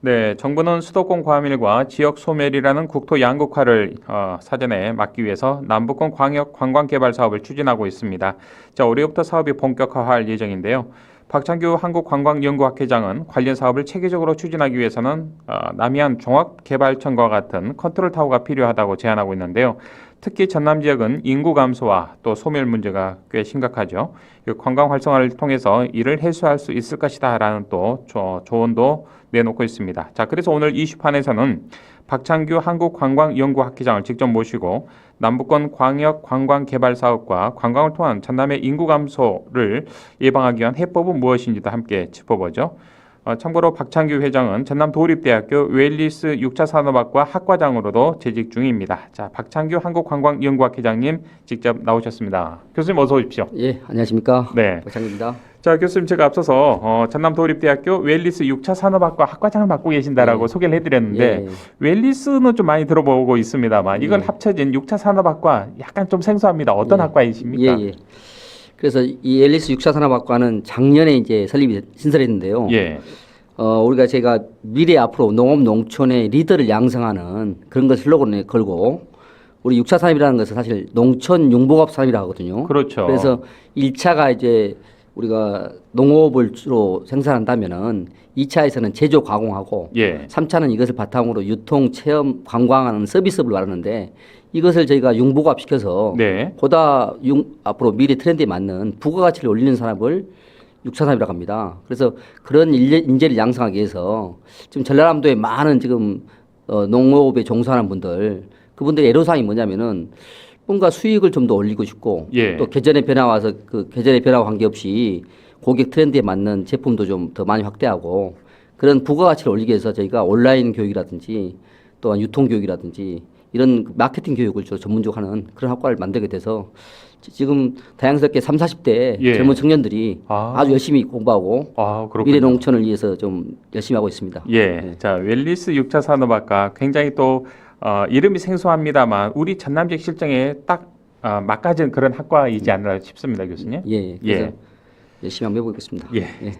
네, 정부는 수도권 과밀과 지역 소멸이라는 국토 양극화를 사전에 막기 위해서 남부권 광역 관광 개발 사업을 추진하고 있습니다. 자, 올해부터 사업이 본격화할 예정인데요. 박창규 한국관광연구학회장은 관련 사업을 체계적으로 추진하기 위해서는 남해안 종합개발청과 같은 컨트롤 타워가 필요하다고 제안하고 있는데요. 특히 전남 지역은 인구 감소와 또 소멸 문제가 꽤 심각하죠. 관광 활성화를 통해서 이를 해소할 수 있을 것이다라는 또 조언도 내놓고 있습니다. 자, 그래서 오늘 이슈판에서는 박창규 한국관광연구학회장을 직접 모시고 남부권 광역 관광 개발 사업과 관광을 통한 전남의 인구 감소를 예방하기 위한 해법은 무엇인지도 함께 짚어보죠. 참고로 박창규 회장은 전남도립대학교 웰리스 6차 산업학과 학과장으로도 재직 중입니다. 자, 박창규 한국관광연구학회장님 직접 나오셨습니다. 교수님 어서 오십시오. 예, 안녕하십니까. 네. 박창규입니다. 자, 교수님 제가 앞서서 전남도립대학교 웰리스 6차 산업학과 학과장을 맡고 계신다라고 소개를 해드렸는데 웰리스는 좀 많이 들어보고 있습니다만 이걸 합쳐진 6차 산업학과 약간 좀 생소합니다. 어떤 학과이십니까? 예. 그래서 이 웰리스 6차 산업학과는 작년에 이제 신설했는데요. 예. 우리가 제가 미래 앞으로 농업 농촌의 리더를 양성하는 그런 걸 슬로건에 걸고 우리 6차 산업이라는 것은 사실 농촌 융복업 산업이라고 하거든요. 그렇죠. 그래서 1차가 이제 우리가 농업을 주로 생산한다면은 2차에서는 제조 가공하고 3차는 이것을 바탕으로 유통, 체험, 관광하는 서비스업을 말하는데 이것을 저희가 융복합 시켜서 보다 앞으로 미래 트렌드에 맞는 부가가치를 올리는 산업을 6차 산업이라고 합니다. 그래서 그런 인재를 양성하기 위해서 지금 전라남도에 많은 지금 농업에 종사하는 분들 그분들의 애로사항이 뭐냐면은 뭔가 수익을 좀 더 올리고 싶고 또 계절의 변화 와서 그 계절의 변화와 관계없이 고객 트렌드에 맞는 제품도 좀 더 많이 확대하고 그런 부가가치를 올리기 위해서 저희가 온라인 교육이라든지 또한 유통 교육이라든지 이런 마케팅 교육을 전문적으로 하는 그런 학과를 만들게 돼서 지금 다양스럽게 30, 40대 젊은 청년들이 아주 열심히 공부하고 미래 농촌을 위해서 좀 열심히 하고 있습니다. 자, 웰리스 6차 산업학과 굉장히 또 이름이 생소합니다만 우리 전남 지역 실정에 딱 맞가진 그런 학과이지 않나 싶습니다, 교수님. 그래서 열심히 한번 해보겠습니다.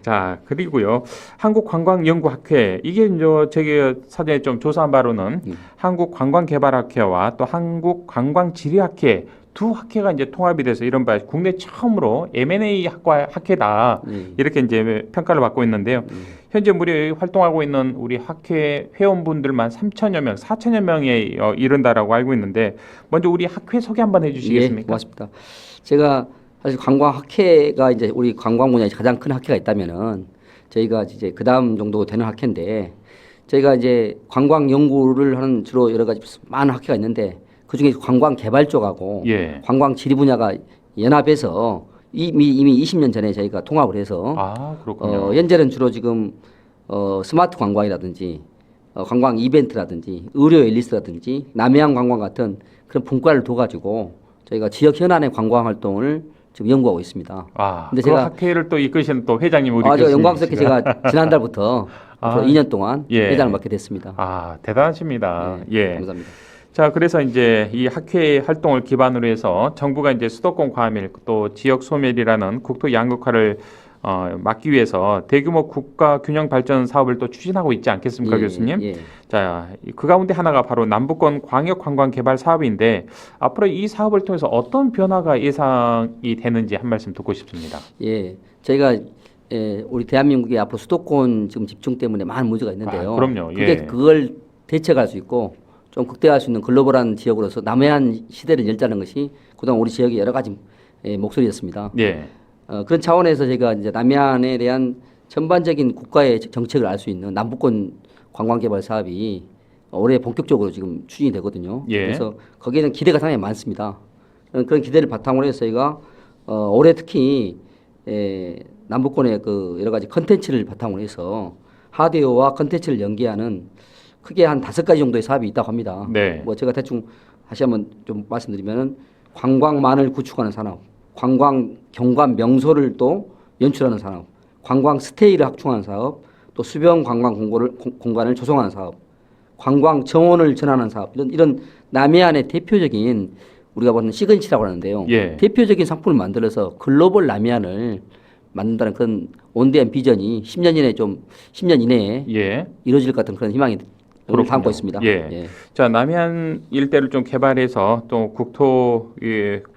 자, 그리고요. 한국관광연구학회 이게 이제 제가 사전에 좀 조사한 바로는 한국관광개발학회와 또 한국관광지리학회 두 학회가 이제 통합이 돼서 이런 바 국내 처음으로 M&A 학회다 이렇게 이제 평가를 받고 있는데요. 현재 우리 활동하고 있는 우리 학회 회원분들만 3천여 명, 4천여 명에 이른다라고 알고 있는데 먼저 우리 학회 소개 한번 해주시겠습니까? 고맙습니다. 제가 사실 관광학회가 이제 우리 관광 분야에 가장 큰 학회가 있다면은 저희가 이제 그 다음 정도 되는 학회인데 저희가 이제 관광 연구를 하는 주로 여러 가지 많은 학회가 있는데 그 중에 관광 개발 쪽하고 관광 지리 분야가 연합해서 이미 20년 전에 저희가 통합을 해서 현재는 주로 지금 스마트 관광이라든지 관광 이벤트라든지 의료 앨리스라든지 남해안 관광 같은 그런 분과를 둬가지고 저희가 지역 현안의 관광 활동을 지금 연구하고 있습니다. 근데 제가 학회를 또 이끄시는 또 회장님 우리 아주 영광스럽게 제가 지난달부터 2년 동안 회장을 맡게 됐습니다. 대단하십니다. 감사합니다. 자, 그래서 이제 이 학회 활동을 기반으로 해서 정부가 이제 수도권 과밀 또 지역 소멸이라는 국토 양극화를 막기 위해서 대규모 국가 균형 발전 사업을 또 추진하고 있지 않겠습니까, 교수님? 자, 그 가운데 하나가 바로 남부권 광역 관광 개발 사업인데 앞으로 이 사업을 통해서 어떤 변화가 예상이 되는지 한 말씀 듣고 싶습니다. 저희가 우리 대한민국의 앞으로 수도권 지금 집중 때문에 많은 문제가 있는데요. 그럼요. 그걸 대책할 수 있고 좀 극대화할 수 있는 글로벌한 지역으로서 남해안 시대를 열자는 것이 그동안 우리 지역의 여러 가지 목소리였습니다. 그런 차원에서 제가 이제 남해안에 대한 전반적인 국가의 정책을 알 수 있는 남부권 관광개발 사업이 올해 본격적으로 지금 추진이 되거든요. 그래서 거기에는 기대가 상당히 많습니다. 그런 기대를 바탕으로 해서 저희가 올해 특히 남부권의 그 여러 가지 컨텐츠를 바탕으로 해서 하드웨어와 컨텐츠를 연계하는 크게 한 5가지 정도의 사업이 있다고 합니다. 뭐 제가 대충 다시 한번 좀 말씀드리면은 관광만을 구축하는 산업, 관광 경관 명소를 또 연출하는 산업, 관광 스테이를 확충하는 사업, 또 수변 관광 공간을 조성하는 사업, 관광 정원을 전환하는 사업 이런 남해안의 대표적인 우리가 보는 시그니처라고 하는데요. 대표적인 상품을 만들어서 글로벌 남해안을 만든다는 그런 온대한 비전이 10년 이내에 예. 이루어질 것 같은 그런 희망이 담고 있습니다. 예. 예. 자, 남해안 일대를 좀 개발해서 또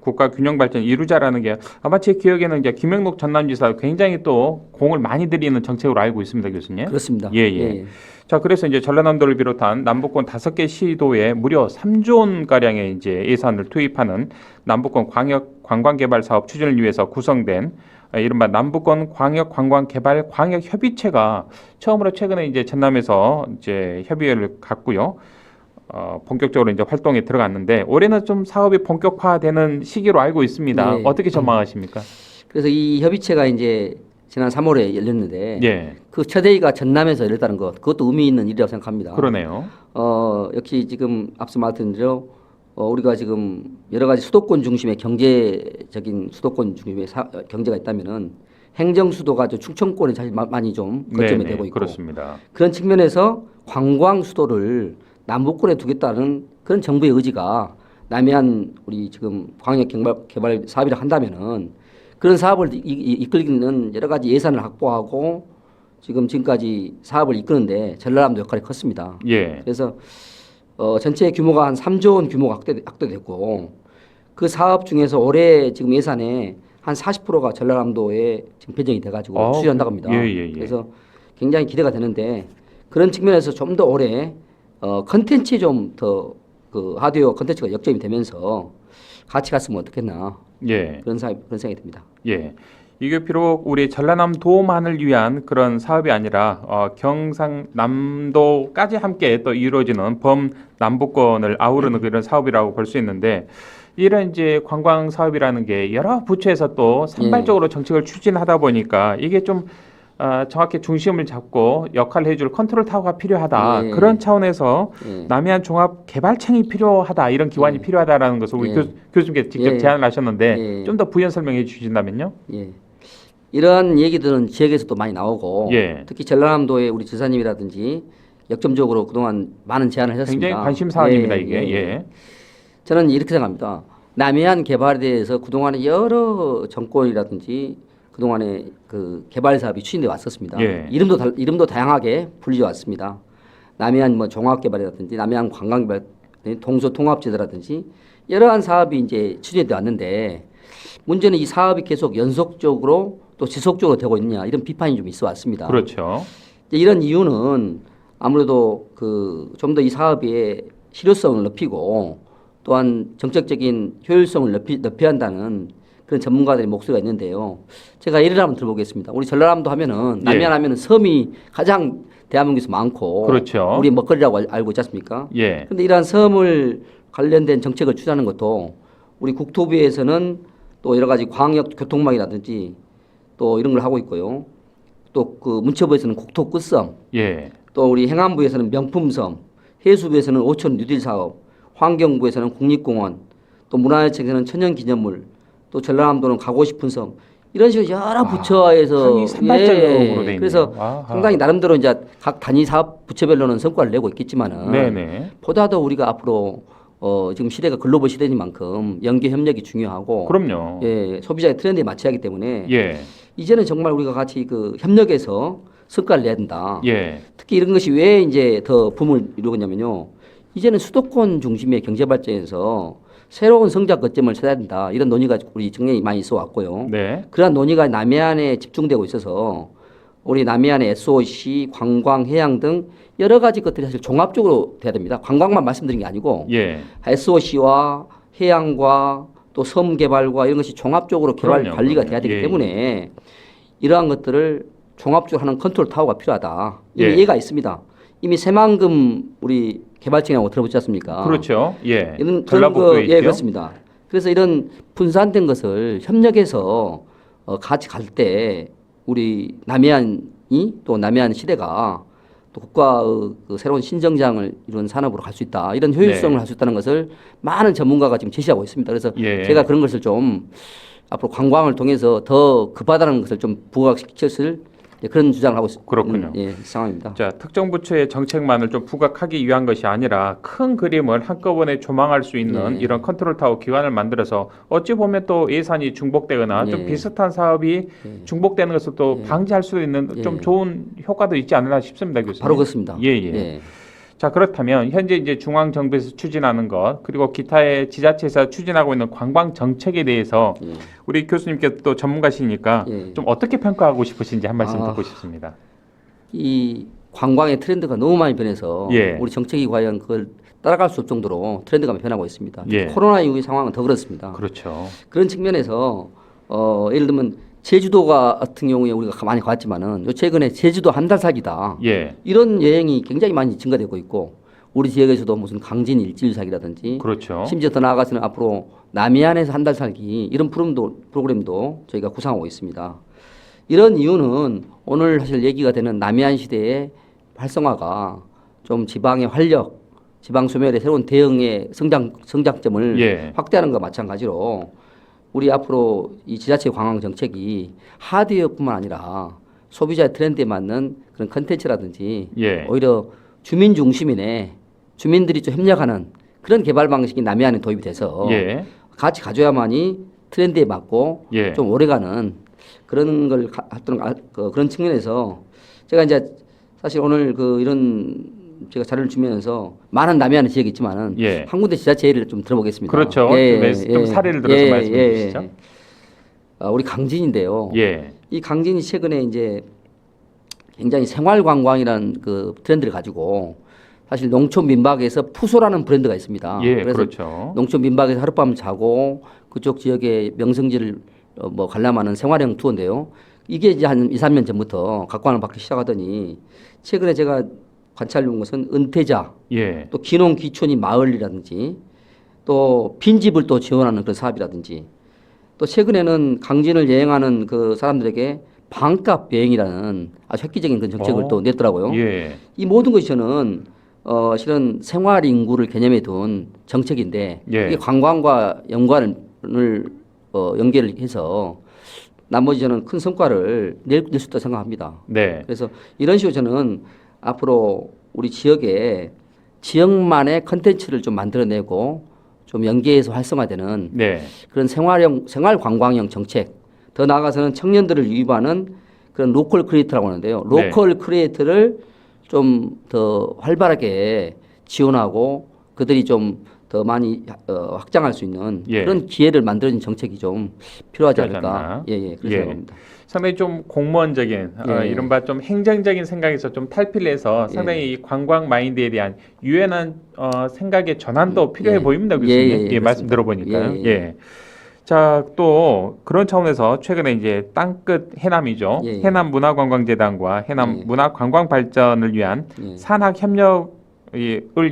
국가 균형 발전 이루자라는 게 아마 제 기억에는 이제 김영록 전남지사 굉장히 또 공을 많이 들이는 정책으로 알고 있습니다, 교수님. 그렇습니다. 예, 예. 자, 그래서 이제 전라남도를 비롯한 남북권 5개 시도에 무려 3조 원 가량의 이제 예산을 투입하는 남북권 광역 관광 개발 사업 추진을 위해서 구성된 이른바 남북권 광역 관광 개발 광역 협의체가 처음으로 최근에 이제 전남에서 이제 협의회를 갖고요. 본격적으로 이제 활동에 들어갔는데 올해는 좀 사업이 본격화되는 시기로 알고 있습니다. 예. 어떻게 전망하십니까? 그래서 이 협의체가 이제 지난 3월에 열렸는데 예. 그 첫 회의가 전남에서 열렸다는 것, 그것도 의미 있는 일이라고 생각합니다. 그러네요. 역시 지금 앞서 말씀드린 대로 우리가 지금 여러 가지 수도권 중심의 경제적인 수도권 중심의 경제가 있다면은 행정 수도가 충청권에 사실 많이 좀 거점이 되고 있고 그렇습니다. 그런 측면에서 관광 수도를 남북권에 두겠다는 그런 정부의 의지가 남해안 우리 지금 광역 개발 사업이라 한다면은 그런 사업을 이끌기는 여러 가지 예산을 확보하고 지금까지 사업을 이끄는데 전라남도 역할이 컸습니다. 예. 그래서 전체 규모가 한 3조 원 규모가 확대됐고 그 사업 중에서 올해 지금 예산에 한 40%가 전라남도에 지금 배정이 돼가지고 추진한다고 합니다. 예. 그래서 굉장히 기대가 되는데 그런 측면에서 좀 더 올해 컨텐츠에 좀 더 그 하드웨어 컨텐츠가 역점이 되면서 같이 갔으면 어떻겠나 그런 생각이 듭니다. 예. 이게 비록 우리 전라남도만을 위한 그런 사업이 아니라 경상남도까지 함께 또 이루어지는 범남북권을 아우르는 그런 사업이라고 볼 수 있는데 이런 이제 관광 사업이라는 게 여러 부처에서 또 산발적으로 정책을 추진하다 보니까 이게 좀 정확히 중심을 잡고 역할을 해줄 컨트롤 타워가 필요하다. 그런 차원에서 남해안 종합 개발청이 필요하다. 이런 기관이 필요하다라는 것을 우리 교수님께서 직접 제안을 하셨는데 좀 더 부연 설명해 주신다면요. 예. 이러한 얘기들은 지역에서도 많이 나오고 특히 전라남도의 우리 지사님이라든지 역점적으로 그동안 많은 제안을 하셨습니다. 굉장히 관심 사안입니다. 이게. 저는 이렇게 생각합니다. 남해안 개발에 대해서 그동안에 여러 정권이라든지 그동안에 그 개발 사업이 추진돼 왔었습니다. 이름도 다양하게 불려 왔습니다. 남해안 뭐 종합개발이라든지 남해안 관광개발, 동서통합제도라든지 여러한 사업이 이제 추진돼 왔는데 문제는 이 사업이 계속 연속적으로 또 지속적으로 되고 있느냐 이런 비판이 좀 있어 왔습니다. 그렇죠. 이런 이유는 아무래도 그 좀 더 이 사업의 실효성을 높이고 또한 정책적인 효율성을 높여야 한다는 그런 전문가들의 목소리가 있는데요. 제가 예를 한번 들어보겠습니다. 우리 전라남도 하면은 남해안 하면은 섬이 가장 대한민국에서 많고 그렇죠. 우리 먹거리라고 알고 있지 않습니까? 그런데 이러한 섬을 관련된 정책을 추진하는 것도 우리 국토부에서는 또 여러 가지 광역 교통망이라든지 또 이런 걸 하고 있고요. 또 그 문체부에서는 국토 끝섬, 또 우리 행안부에서는 명품섬, 해수부에서는 오천 뉴딜 사업, 환경부에서는 국립공원, 또 문화예체에서는 천연기념물, 또 전라남도는 가고 싶은 섬 이런 식으로 여러 부처에서 산발적으로 돼 있네요. 그래서 상당히 나름대로 이제 각 단위 사업 부처별로는 성과를 내고 있겠지만은 보다 더 우리가 앞으로 지금 시대가 글로벌 시대인 만큼 연계 협력이 중요하고 그럼요. 소비자의 트렌드에 맞춰야 하기 때문에 이제는 정말 우리가 같이 그 협력해서 성과를 내야 된다. 특히 이런 것이 왜 이제 더 붐을 이루겠냐면요. 이제는 수도권 중심의 경제 발전에서 새로운 성장 거점을 찾아야 된다. 이런 논의가 우리 정량이 많이 있어 왔고요. 그러한 논의가 남해안에 집중되고 있어서 우리 남해안의 SOC, 관광, 해양 등 여러 가지 것들이 사실 종합적으로 돼야 됩니다. 관광만 말씀드린 게 아니고 SOC와 해양과 또 섬 개발과 이런 것이 종합적으로 개발 관리가 돼야 되기 때문에 이러한 것들을 종합적으로 하는 컨트롤 타워가 필요하다. 이미 예가 있습니다. 이미 새만금 우리 개발청이라고 들어보지 않습니까? 그렇죠. 이런 전라북도에 있죠. 그렇습니다. 그래서 이런 분산된 것을 협력해서 같이 갈 때 우리 남해안이 또 남해안 시대가 또 국가의 그 새로운 신정장을 이루는 산업으로 갈 수 있다. 이런 효율성을 할 수 있다는 것을 많은 전문가가 지금 제시하고 있습니다. 그래서 제가 그런 것을 좀 앞으로 관광을 통해서 더 급하다는 것을 좀 부각시켰을 그런 주장을 하고 그렇군요. 상황입니다. 자, 특정 부처의 정책만을 좀 부각하기 위한 것이 아니라 큰 그림을 한꺼번에 조망할 수 있는 이런 컨트롤 타워 기관을 만들어서 어찌 보면 또 예산이 중복되거나 좀 비슷한 사업이 중복되는 것을 또 방지할 수 있는 좀 좋은 효과도 있지 않나 싶습니다, 교수님. 바로 그렇습니다. 예. 자, 그렇다면 현재 이제 중앙 정부에서 추진하는 것 그리고 기타의 지자체에서 추진하고 있는 관광 정책에 대해서 우리 교수님께 또 전문가시니까 좀 어떻게 평가하고 싶으신지 한 말씀 듣고 싶습니다. 이 관광의 트렌드가 너무 많이 변해서 우리 정책이 과연 그걸 따라갈 수 없을 정도로 트렌드가 변하고 있습니다. 코로나 이후의 상황은 더 그렇습니다. 그렇죠. 그런 측면에서 예를 들면 제주도 같은 경우에 우리가 많이 갔지만은 요 최근에 제주도 한 달 살기다. 이런 여행이 굉장히 많이 증가되고 있고 우리 지역에서도 무슨 강진 일주일 살기라든지 그렇죠. 심지어 더 나아가서는 앞으로 남해안에서 한 달 살기 이런 프로그램도 저희가 구상하고 있습니다. 이런 이유는 오늘 사실 얘기가 되는 남해안 시대의 활성화가 좀 지방의 활력, 지방 소멸의 새로운 대응의 성장점을 확대하는 것과 마찬가지로 우리 앞으로 이 지자체 관광 정책이 하드웨어뿐만 아니라 소비자의 트렌드에 맞는 그런 컨텐츠라든지 오히려 주민 중심이네 주민들이 좀 협력하는 그런 개발 방식이 남해안에 도입이 돼서 같이 가져야만이 트렌드에 맞고 좀 오래가는 그런 걸 그런 측면에서 제가 이제 사실 오늘 이런 제가 자료를 주면서 많은 남해안 지역이 있지만은 한 군데 지자체 예를 좀 들어보겠습니다. 그렇죠. 좀 사례를 들어서 말씀해 주시죠. 우리 강진인데요. 이 강진이 최근에 이제 굉장히 생활 관광이라는 그 트렌드를 가지고 사실 농촌 민박에서 푸소라는 브랜드가 있습니다. 그래서 그렇죠. 농촌 민박에서 하룻밤 자고 그쪽 지역의 명승지를 관람하는 생활형 투어인데요. 이게 이제 한 2, 3년 전부터 각광을 받기 시작하더니 최근에 제가 관찰해 본 것은 은퇴자, 또 귀농 귀촌이 마을이라든지 또 빈집을 또 지원하는 그런 사업이라든지 또 최근에는 강진을 여행하는 그 사람들에게 반값 여행이라는 아주 획기적인 그런 정책을 또 냈더라고요. 이 모든 것이 저는 실은 생활 인구를 개념에 둔 정책인데 이게 관광과 연관을 연계를 해서 나머지 저는 큰 성과를 낼 수 있다고 생각합니다. 그래서 이런 식으로 저는 앞으로 우리 지역에 지역만의 컨텐츠를 좀 만들어내고 좀 연계해서 활성화되는 그런 생활 관광형 정책 더 나아가서는 청년들을 유입하는 그런 로컬 크리에이터라고 하는데요. 로컬 크리에이터를 좀 더 활발하게 지원하고 그들이 좀 더 많이 확장할 수 있는 그런 기회를 만들어준 정책이 좀 필요하지 않을까. 그렇게 생각합니다. 상당히 좀 공무원적인 이른바 좀 행정적인 생각에서 좀 탈피를 해서 상당히 이 관광 마인드에 대한 유연한 생각의 전환도 필요해 보입니다, 교수님. 말씀 들어보니까요. 자, 또 그런 차원에서 최근에 이제 땅끝 해남이죠. 해남 문화관광재단과 해남 문화관광발전을 위한 산학 협력을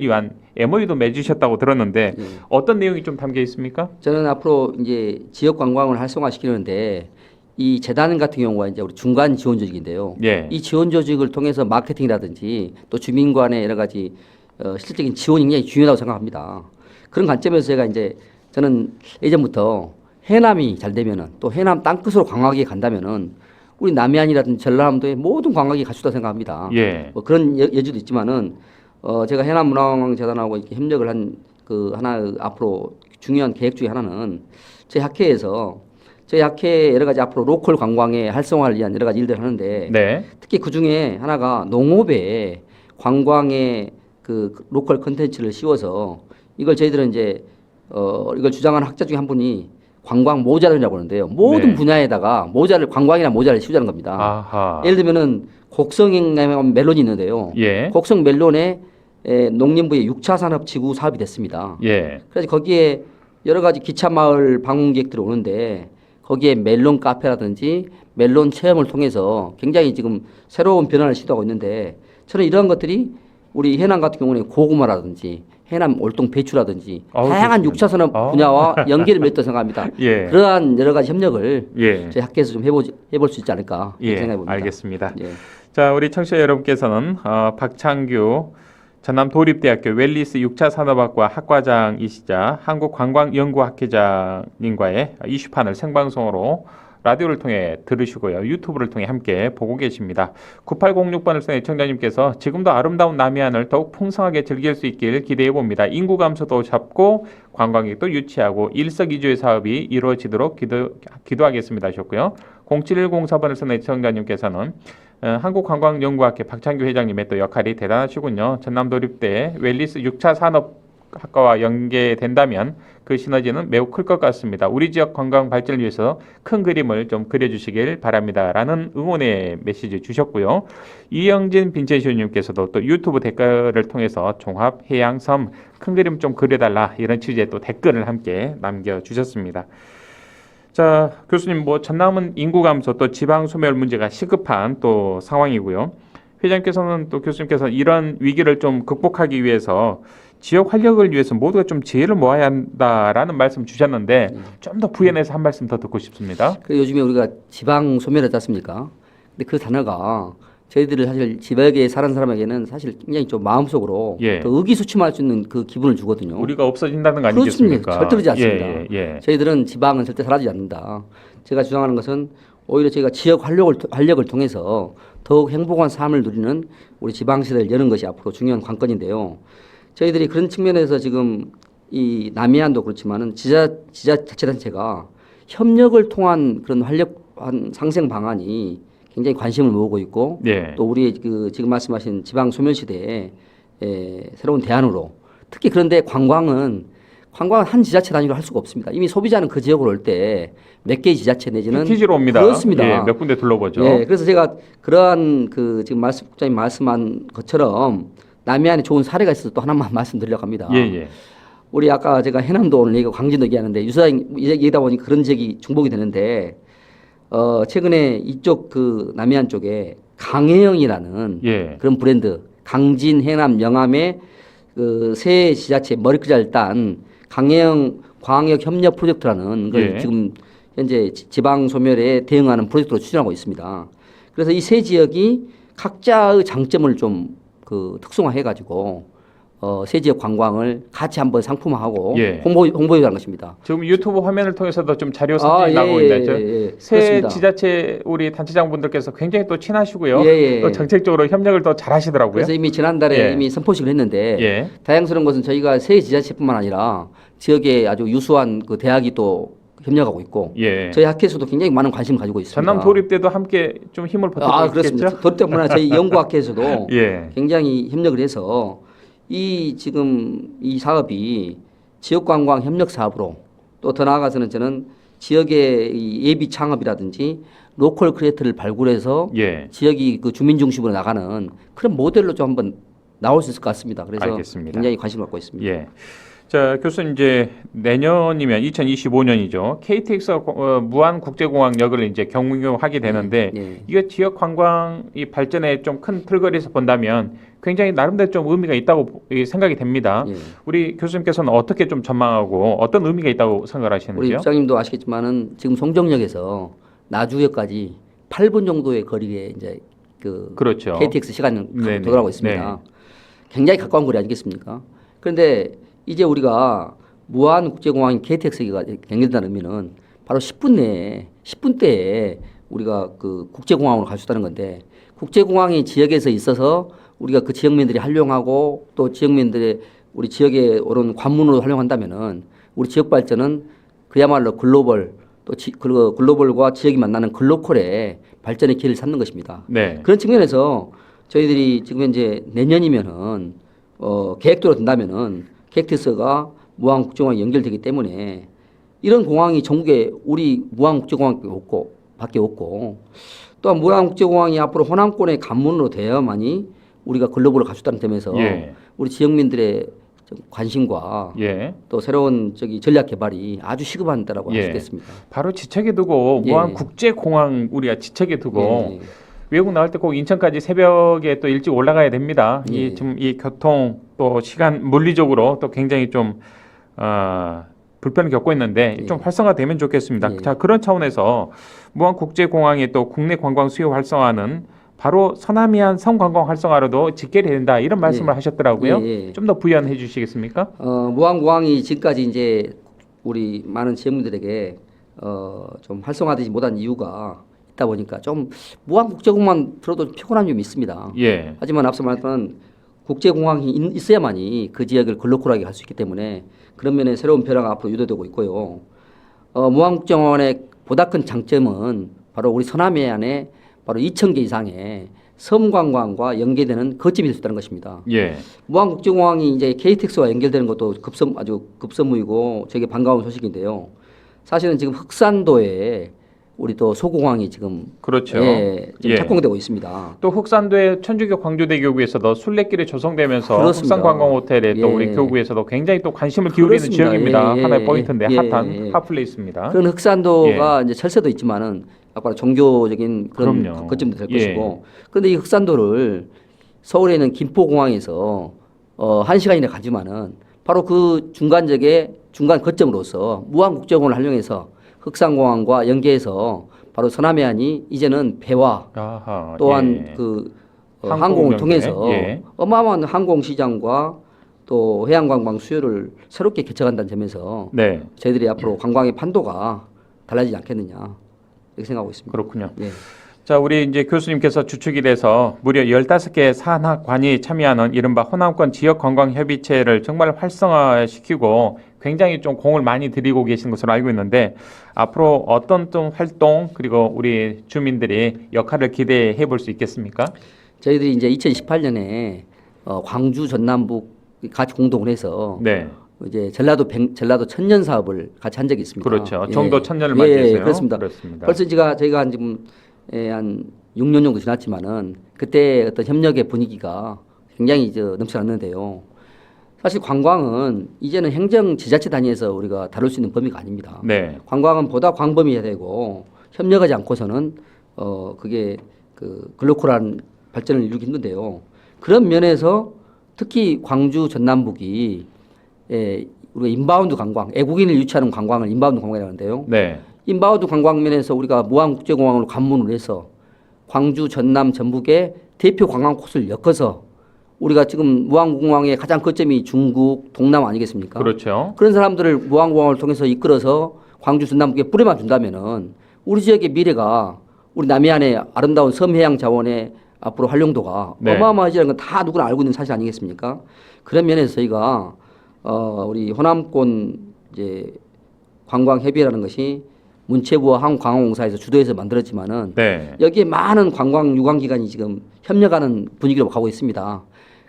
위한 MOU도 맺으셨다고 들었는데 어떤 내용이 좀 담겨 있습니까? 저는 앞으로 이제 지역 관광을 활성화시키는데 이 재단 같은 경우가 이제 우리 중간 지원 조직인데요. 이 지원 조직을 통해서 마케팅이라든지 또 주민 간의 여러 가지 실질적인 지원이 굉장히 중요하다고 생각합니다. 그런 관점에서 제가 이제 저는 예전부터 해남이 잘 되면은 또 해남 땅끝으로 관광하게 간다면은 우리 남해안이라든지 전라남도의 모든 관광이 갈 수 있다고 생각합니다. 그런 여지도 있지만은 제가 해남문화관광재단하고 이렇게 협력을 한 그 하나 앞으로 중요한 계획 중에 하나는 저희 학회에서 저희 학회 여러 가지 앞으로 로컬 관광의 활성화를 위한 여러 가지 일들을 하는데 특히 그 중에 하나가 농업에 관광의 그 로컬 컨텐츠를 씌워서 이걸 저희들은 이제 이걸 주장하는 학자 중에 한 분이 관광 모자라고 하는데요. 모든 분야에다가 관광이나 모자를 씌우자는 겁니다. 예를 들면은 곡성 멜론이 있는데요. 곡성 멜론에 농림부의 6차 산업지구 사업이 됐습니다. 그래서 거기에 여러 가지 기차 마을 방문객들이 오는데 거기에 멜론 카페라든지 멜론 체험을 통해서 굉장히 지금 새로운 변화를 시도하고 있는데 저는 이러한 것들이 우리 해남 같은 경우는 고구마라든지 해남 올동 배추라든지 다양한 6차 산업 분야와 연계를 맺었다고 생각합니다. 그러한 여러 가지 협력을 저희 학교에서 좀 해볼 수 있지 않을까 생각해 봅니다. 알겠습니다. 자, 우리 청취자 여러분께서는 박창규 전남도립대학교 웰리스 6차 산업학과 학과장이시자 한국관광연구학회장님과의 이슈판을 생방송으로 라디오를 통해 들으시고요. 유튜브를 통해 함께 보고 계십니다. 9806번을 쓴 애청자님께서 지금도 아름다운 남해안을 더욱 풍성하게 즐길 수 있길 기대해 봅니다. 인구 감소도 잡고 관광객도 유치하고 일석이조의 사업이 이루어지도록 기도하겠습니다 하셨고요. 0704번을 쓴 애청자님께서는 한국관광연구학회 박창규 회장님의 또 역할이 대단하시군요. 전남 도립대 웰리스 6차 산업학과와 연계된다면 그 시너지는 매우 클 것 같습니다. 우리 지역 관광 발전을 위해서 큰 그림을 좀 그려주시길 바랍니다. 라는 응원의 메시지 주셨고요. 이영진 빈첸시오님께서도 또 유튜브 댓글을 통해서 종합 해양 섬 큰 그림 좀 그려달라 이런 취지의 또 댓글을 함께 남겨주셨습니다. 자, 교수님, 뭐 전남은 인구 감소 또 지방 소멸 문제가 시급한 또 상황이고요. 회장께서는 또 교수님께서 이런 위기를 좀 극복하기 위해서 지역 활력을 위해서 모두가 좀 지혜를 모아야 한다라는 말씀 주셨는데 좀 더 부연해서 한 말씀 더 듣고 싶습니다. 요즘에 우리가 지방 소멸하지 않습니까? 근데 그 단어가 저희들을 사실 지역에 사는 사람에게는 사실 굉장히 좀 마음속으로 더 의기소침할 수 있는 그 기분을 주거든요. 우리가 없어진다는 거 아니겠습니까? 절대 그러지 않습니다. 저희들은 지방은 절대 사라지지 않는다. 제가 주장하는 것은 오히려 저희가 지역 활력을 통해서 더욱 행복한 삶을 누리는 우리 지방시대를 여는 것이 앞으로 중요한 관건인데요. 저희들이 그런 측면에서 지금 이 남해안도 그렇지만은 지자체단체가 협력을 통한 그런 활력한 상생 방안이 굉장히 관심을 모으고 있고 또 우리 그 지금 말씀하신 지방 소멸 시대에 새로운 대안으로 특히 그런데 관광은 한 지자체 단위로 할 수가 없습니다. 이미 소비자는 그 지역으로 올 때 몇 개의 지자체 내지는 패키지로 옵니다. 그렇습니다. 몇 군데 둘러보죠. 그래서 제가 그러한 그 지금 국장님 말씀한 것처럼 남해안에 좋은 사례가 있어서 또 하나만 말씀드리려고 합니다. 우리 아까 제가 해남도 오늘 얘기하고 강진도 얘기하는데 유사한 얘기다 보니 그런 지역이 중복이 되는데 최근에 이쪽 그 남해안 쪽에 강해영이라는 그런 브랜드 강진, 해남, 영암의 그 세 지자체 머리끄자를 딴 강해영 광역 협력 프로젝트라는 걸 지금 현재 지방 소멸에 대응하는 프로젝트로 추진하고 있습니다. 그래서 이 세 지역이 각자의 장점을 좀 그 특성화해 가지고 세 지역 관광을 같이 한번 상품화하고 홍보해라는 것입니다. 지금 유튜브 화면을 통해서도 좀 자료 사진이 나오고 있는데 새 지자체 우리 단체장분들께서 굉장히 또 친하시고요. 또 정책적으로 협력을 더 잘하시더라고요. 그래서 이미 지난달에 이미 선포식을 했는데 다행스러운 것은 저희가 새 지자체뿐만 아니라 지역에 아주 유수한 그 대학이 또 협력하고 있고 저희 학회에서도 굉장히 많은 관심을 가지고 있습니다. 전남 도립대도 함께 좀 힘을 보태고 그렇습니다. 도립대뿐만 아니라 저희 연구학회에서도 굉장히 협력을 해서 지금 이 사업이 지역관광 협력 사업으로 또 더 나아가서는 저는 지역의 예비 창업이라든지 로컬 크리에이터를 발굴해서 지역이 그 주민 중심으로 나가는 그런 모델로 좀 한번 나올 수 있을 것 같습니다. 그래서 알겠습니다. 굉장히 관심을 갖고 있습니다. 자, 교수님 이제 내년이면 2025년이죠. KTX 무안국제공항역을 이제 경유하게 되는데 이거 지역 관광이 발전에 좀 큰 틀거리에서 본다면 굉장히 나름대로 좀 의미가 있다고 생각이 됩니다. 우리 교수님께서는 어떻게 좀 전망하고 어떤 의미가 있다고 생각하시는지요? 우리 부장님도 아시겠지만은 지금 송정역에서 나주역까지 8분 정도의 거리에 이제 그렇죠. KTX 시간을 도달하고 있습니다. 굉장히 가까운 거리 아니겠습니까? 그런데 이제 우리가 무안국제공항인 KTX가 연결된다는 의미는 바로 10분대에 우리가 그 국제공항으로 갈 수 있다는 건데 국제공항이 지역에서 있어서 우리가 그 지역민들이 활용하고 또 지역민들의 우리 지역에 오는 관문으로 활용한다면은 우리 지역 발전은 그야말로 글로벌 또 글로벌과 지역이 만나는 글로컬의 발전의 길을 찾는 것입니다. 그런 측면에서 저희들이 지금 현재 내년이면은 계획대로 된다면은 KTX가 무안국제공항에 연결되기 때문에 이런 공항이 전국에 우리 무안국제공항밖에 없고 또한 무안국제공항이 앞으로 호남권의 관문으로 되어야만이 우리가 글로벌을 갈 수 있다는 점에서 우리 지역민들의 관심과 또 새로운 전략 개발이 아주 시급한 때라고 할 수 있겠습니다. 바로 지척에 두고 무안국제공항 우리가 지척에 두고 외국 나올 때 꼭 인천까지 새벽에 또 일찍 올라가야 됩니다. 이 교통 또 시간 물리적으로 또 굉장히 좀 불편을 겪고 있는데 좀 활성화되면 좋겠습니다. 자, 그런 차원에서 무안국제공항의 또 국내 관광 수요 활성화는 바로 서남해안 섬관광 활성화로도 직결이 된다 이런 말씀을 하셨더라고요. 좀 더 부연해 주시겠습니까? 무안공항이 지금까지 이제 우리 많은 지역민들에게 좀 활성화되지 못한 이유가 있다 보니까 좀 무한국제공항만 들어도 피곤한 점이 있습니다. 예. 하지만 앞서 말했던 국제공항이 있어야만이 그 지역을 글로컬하게 할 수 있기 때문에 그런 면에 새로운 변화가 앞으로 유도되고 있고요. 무한국제공항의 보다 큰 장점은 바로 우리 서남해안에 바로 2,000개 이상의 섬 관광과 연계되는 거점이 될 수 있다는 것입니다. 예. 무한국제공항이 이제 KTX와 연결되는 것도 아주 급선무이고 되게 반가운 소식인데요. 사실은 지금 흑산도에 우리 또 소공항이 지금 그렇죠. 지금 착공되고 있습니다. 또 흑산도의 천주교 광주대교구에서도 순례길이 조성되면서 그렇습니다. 흑산관광호텔에 또 우리 교구에서도 굉장히 또 관심을 기울이는 그렇습니다. 지역입니다. 하나의 포인트인데 핫한 예. 핫플레이스입니다. 그런 흑산도가 이제 철새도 있지만은 아까 종교적인 그런 그럼요. 거점도 될 것이고. 그런데 이 흑산도를 서울에 있는 김포공항에서 1시간 이내 가지만은 바로 그 중간 거점으로서 무한국제공항을 활용해서 흑산공항과 연계해서 바로 서남해안이 이제는 배와 또한 그 항공을 통해서 어마어마한 항공시장과 또 해양관광 수요를 새롭게 개척한다는 점에서 저희들이 앞으로 관광의 판도가 달라지지 않겠느냐 이렇게 생각하고 있습니다. 그렇군요. 자, 우리 이제 교수님께서 주축이 돼서 무려 15개 산학관이 참여하는 이른바 호남권 지역관광협의체를 정말 활성화시키고 굉장히 좀 공을 많이 들이고 계신 것으로 알고 있는데 앞으로 어떤 좀 활동 그리고 우리 주민들이 역할을 기대해 볼 수 있겠습니까? 저희들이 이제 2018년에 광주 전남북 같이 공동을 해서 이제 전라도 천년 사업을 같이 한 적이 있습니다. 그렇죠. 정도 천년을 맞이해서요. 그렇습니다. 벌써 저희가 지금 한 6년 정도 지났지만은 그때 어떤 협력의 분위기가 굉장히 넘쳐났는데요. 사실 관광은 이제는 행정 지자체 단위에서 우리가 다룰 수 있는 범위가 아닙니다. 관광은 보다 광범위해야 되고 협력하지 않고서는 그게 그 글로컬한 발전을 이루기 힘든데요. 그런 면에서 특히 광주 전남북이 우리가 인바운드 관광, 외국인을 유치하는 관광을 인바운드 관광이라고 하는데요. 인바운드 관광 면에서 우리가 무한국제공항으로 관문을 해서 광주, 전남, 전북의 대표 관광 코스를 엮어서 우리가 지금 무한공항의 가장 거점이 중국, 동남 아니겠습니까? 그렇죠. 그런 사람들을 무한공항을 통해서 이끌어서 광주, 전남북에 뿌려만 준다면은 우리 지역의 미래가 우리 남해안의 아름다운 섬해양 자원의 앞으로 활용도가 어마어마하지라는 건 다 누구나 알고 있는 사실 아니겠습니까? 그런 면에서 저희가 우리 호남권 이제 관광협의회라는 것이 문체부와 한국관광공사에서 주도해서 만들었지만은 여기에 많은 관광 유관기관이 지금 협력하는 분위기로 가고 있습니다.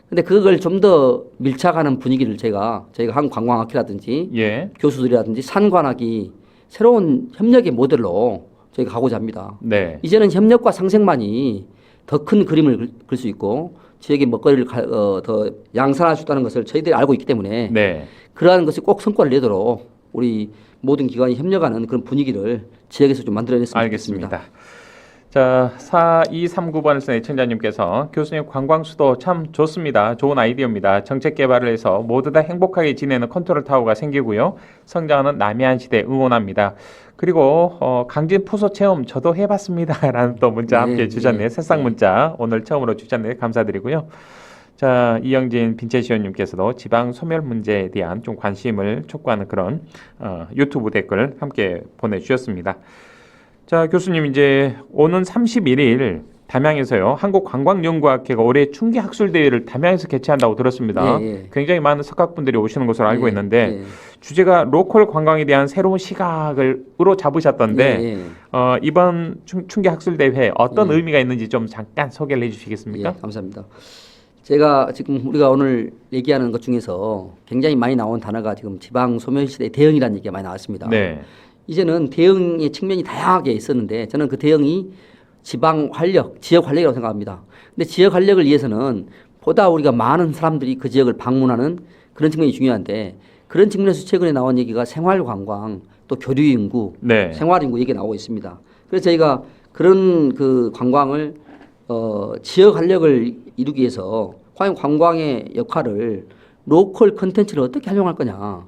근데 그걸 좀 더 밀착하는 분위기를 저희가 한국관광학회라든지 교수들이라든지 산관학이 새로운 협력의 모델로 저희가 가고자 합니다. 이제는 협력과 상생만이 더 큰 그림을 그릴 수 있고 지역의 먹거리를 더 양산할 수 있다는 것을 저희들이 알고 있기 때문에 그러한 것이 꼭 성과를 내도록 우리 모든 기관이 협력하는 그런 분위기를 지역에서 좀 만들어냈으면 좋겠습니다. 자, 4239번을 쓴 애청자님께서 교수님 관광수도 참 좋습니다. 좋은 아이디어입니다. 정책 개발을 해서 모두 다 행복하게 지내는 컨트롤타워가 생기고요. 성장하는 남해안 시대 응원합니다. 그리고 강진 푸소 체험 저도 해봤습니다. 라는 또 문자 함께 주셨네요. 새싹 문자 오늘 처음으로 주셨네요. 감사드리고요. 자, 이영진 빈체시원님께서도 지방 소멸 문제에 대한 좀 관심을 촉구하는 그런 유튜브 댓글 함께 보내주셨습니다. 자, 교수님 이제 오는 31일 담양에서요. 한국관광연구학회가 올해 충기학술대회를 담양에서 개최한다고 들었습니다. 굉장히 많은 석학분들이 오시는 것으로 알고 있는데 주제가 로컬 관광에 대한 새로운 시각으로 잡으셨던데 이번 충기학술대회 어떤 의미가 있는지 좀 잠깐 소개를 해주시겠습니까? 감사합니다. 제가 지금 우리가 오늘 얘기하는 것 중에서 굉장히 많이 나온 단어가 지금 지방 소멸시대 대응이라는 얘기가 많이 나왔습니다. 이제는 대응의 측면이 다양하게 있었는데 저는 그 대응이 지방 활력, 지역 활력이라고 생각합니다. 근데 지역 활력을 위해서는 보다 우리가 많은 사람들이 그 지역을 방문하는 그런 측면이 중요한데 그런 측면에서 최근에 나온 얘기가 생활관광, 또 교류인구, 생활인구 얘기가 나오고 있습니다. 그래서 저희가 그런 그 관광을 지역 활력을 이루기 위해서 과연 관광의 역할을 로컬 컨텐츠를 어떻게 활용할 거냐.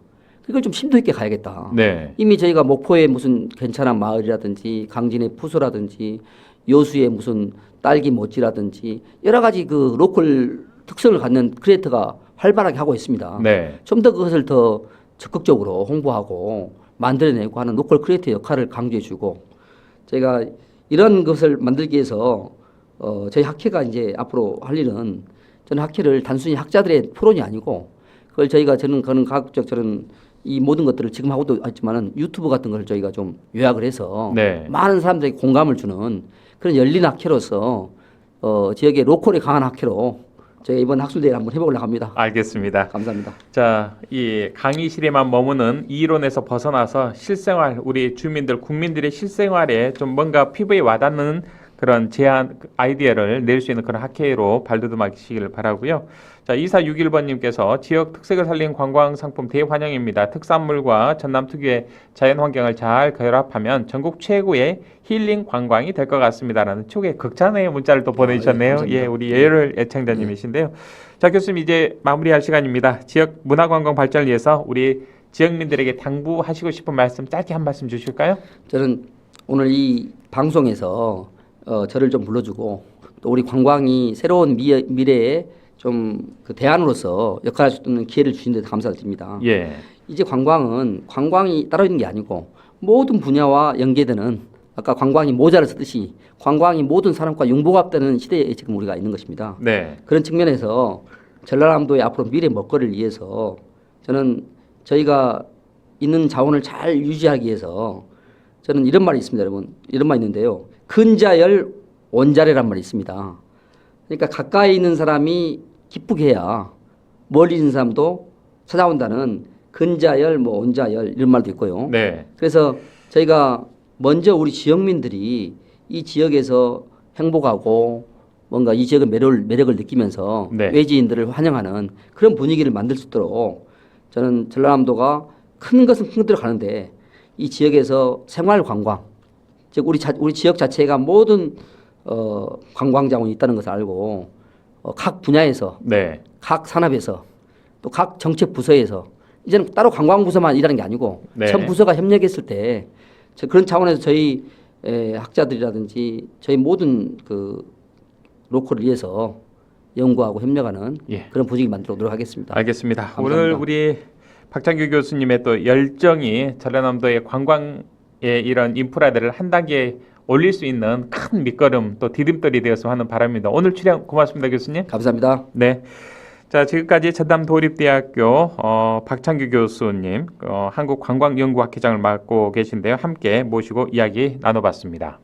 이걸 좀 심도 있게 가야겠다. 이미 저희가 목포의 무슨 괜찮은 마을이라든지 강진의 푸소라든지 여수의 무슨 딸기 모찌라든지 여러 가지 그 로컬 특성을 갖는 크리에이터가 활발하게 하고 있습니다. 좀 더 그것을 더 적극적으로 홍보하고 만들어내고 하는 로컬 크리에이터 역할을 강조해주고 저희가 이런 것을 만들기 위해서 저희 학회가 이제 앞으로 할 일은 저는 학회를 단순히 학자들의 토론이 아니고 그걸 저희가 저는 그런 가급적 저는 이 모든 것들을 지금 하고도 있지만은 유튜브 같은 걸 저희가 좀 요약을 해서 네. 많은 사람들에게 공감을 주는 그런 열린 학회로서 지역의 로컬에 강한 학회로 저희 이번 학술대회를 한번 해보려고 합니다. 알겠습니다. 감사합니다. 자, 이 강의실에만 머무는 이론에서 벗어나서 실생활, 우리 주민들, 국민들의 실생활에 좀 뭔가 피부에 와닿는 그런 제안, 아이디어를 낼 수 있는 그런 학회로 발돋움하시기를 바라고요. 자, 2461번님께서 지역 특색을 살린 관광 상품 대환영입니다. 특산물과 전남 특유의 자연 환경을 잘 결합하면 전국 최고의 힐링 관광이 될 것 같습니다라는 최고의 극찬의 문자를 또 보내주셨네요. 예, 우리 예열 애청자님이신데요. 자, 교수님 이제 마무리할 시간입니다. 지역 문화관광 발전을 위해서 우리 지역민들에게 당부하시고 싶은 말씀 짧게 한 말씀 주실까요? 저는 오늘 이 방송에서 저를 좀 불러주고 또 우리 관광이 새로운 미래에 좀 그 대안으로서 역할할 수 있는 기회를 주신 데 감사를 드립니다. 예. 이제 관광이 따로 있는 게 아니고 모든 분야와 연계되는 아까 관광이 모자를 쓰듯이 관광이 모든 사람과 융복합되는 시대에 지금 우리가 있는 것입니다. 네. 그런 측면에서 전라남도의 앞으로 미래 먹거리를 위해서 저는 저희가 있는 자원을 잘 유지하기 위해서 저는 이런 말이 있습니다, 여러분. 이런 말이 있는데요. 근자열 원자래란 말이 있습니다. 그러니까 가까이 있는 사람이 기쁘게 해야 멀리 있는 사람도 찾아온다는 근자열, 원자열 이런 말도 있고요. 네. 그래서 저희가 먼저 우리 지역민들이 이 지역에서 행복하고 뭔가 이 지역의 매력을 느끼면서 네. 외지인들을 환영하는 그런 분위기를 만들 수 있도록 저는 전라남도가 큰 것은 큰 데로 가는데 이 지역에서 생활 관광, 즉 우리 지역 자체가 모든 관광 자원이 있다는 것을 알고 각 분야에서, 네. 각 산업에서 또 각 정책 부서에서 이제는 따로 관광 부서만 일하는 게 아니고 네. 전 부서가 협력했을 때 그런 차원에서 저희 학자들이라든지 저희 모든 그 로컬을 위해서 연구하고 협력하는 그런 분위기 만들어 노력하겠습니다. 알겠습니다. 감사합니다. 오늘 우리 박창규 교수님의 또 열정이 전라남도의 관광의 이런 인프라들을 한 단계 올릴 수 있는 큰 밑거름 또 디딤돌이 되었으면 하는 바람입니다. 오늘 출연 고맙습니다, 교수님. 감사합니다. 네. 자, 지금까지 전남도립대학교 박창규 교수님, 한국관광연구학회장을 맡고 계신데요. 함께 모시고 이야기 나눠봤습니다.